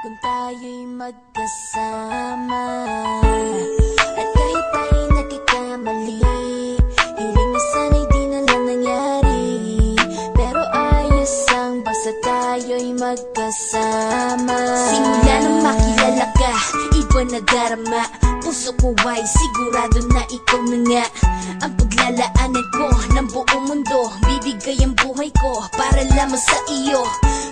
kung tayo'y magkasama. At kahit tayo'y nagkakamali, hiling na sana'y di na lang nangyari. Pero ayos ang basta tayo'y magkasama. Simula nang makilala ka, iba na darama. Puso ko ay sigurado na ikaw na nga ang paglalaanan ko ng buong mundo. Bibigay ang buhay ko para lamang sa iyo.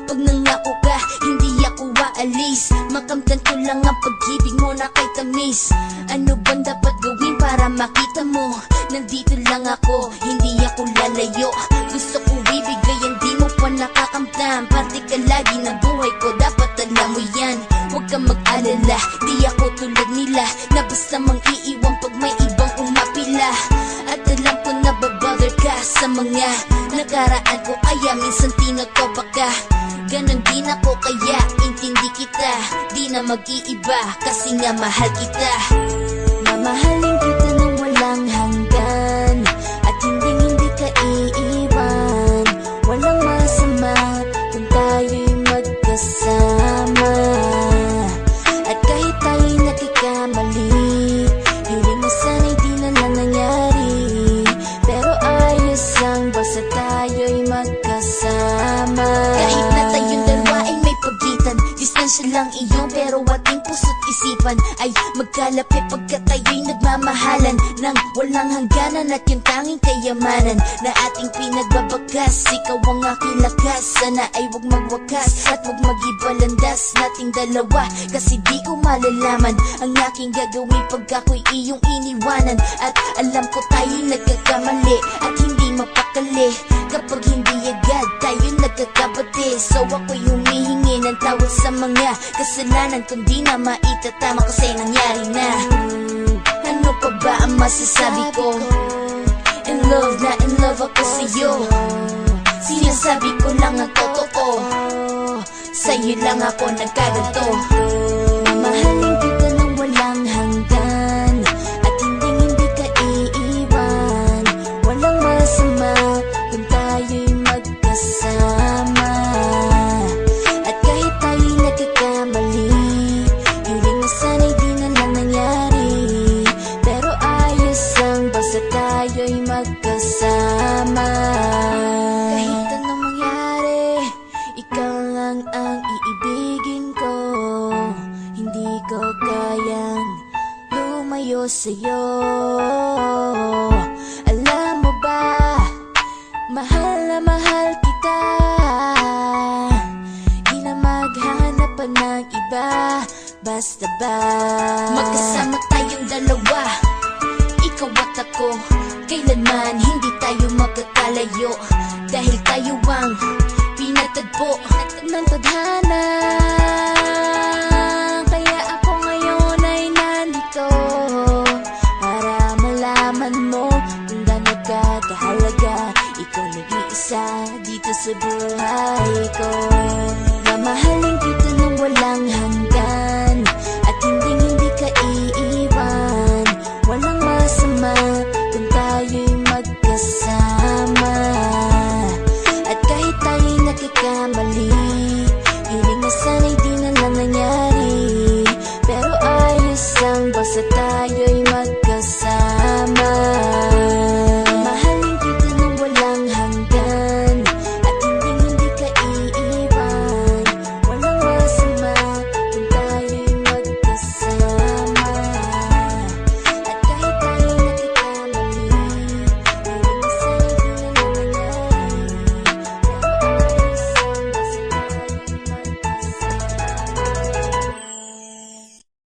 Pag nangako ka, hindi ako waalis. Makamtan ko lang ang pag-ibig mo na kay tamis. Ano bang dapat gawin para makita mo? Nandito lang ako, hindi ako lalayo. Gusto ko ibigay ang di mo pa nakakamtan. Parte ka lagi ng buhay ko, dapat alam mo yan. Huwag kang mag-alala, di ako tulad nila na basta mang iiwan pag may ibang umapila. At alam ko na babother ka sa mga nakaraan ko, kaya minsan tinotoba ka. Ganon din ako kaya intindi kita, di na mag-iiba kasi nga mahal kita. Mamahalin kita nang walang hanggan, at hindi ka iiwan. Walang masama kung tayo'y magkasama. At kahit tayo'y nagkakamali, hiling na sana'y di na lang nangyari. Pero ayos ang basta tayo'y magkasama. Kahit na tayong dalawa ay may pagitan, distansya lang iyon pero ating puso't isipan ay magkalapit pagkat tayo'y nagmamahalan nang walang hangganan. At yung tanging kayamanan na ating pinagbabagas, ikaw ang aking lakas. Sana ay huwag magwakas at huwag mag-ibalandas nating dalawa, kasi di ko malalaman ang aking gagawin pag ako'y iyong iniwanan. At alam ko tayo'y nagkakamali at hindi mapakali kapag hindi agad tayo'y nagkakabati. So ako'y humihingi ng tawad sa mga kasalanan kung di na maitatama kasi nangyari na. Ano pa ba ang masasabi ko? In love na in love ako sa'yo. Sinasabi ko lang ang totoo, sa'yo lang ako nagkaganto. Mamahalin kita nang walang hanggan, at hindi ka iiwan. Walang masama kung tayo'y magkasama. At kahit tayo'y nagkakamali, hiling na sana'y di na lang nangyari. Pero ayos ang basta tayo'y magkasama. Kahit anong mangyari, ikaw lang ang iibigin ko. Hindi ko kayang lumayo sa'yo. Alam mo ba, mahal na mahal kita. Di na maghanap pa ng iba, basta ba magkasama tayong dalawa, ikaw at ako. Kailanman hindi tayo magkakalayo, dahil tayo ang pinatagpo ng tadhana. Kaya ako ngayon ay nandito para malaman mo kung gaano ka kahalaga. Ikaw nag-iisa dito sa buhay ko. Mamahalin kita nang walang hanggan,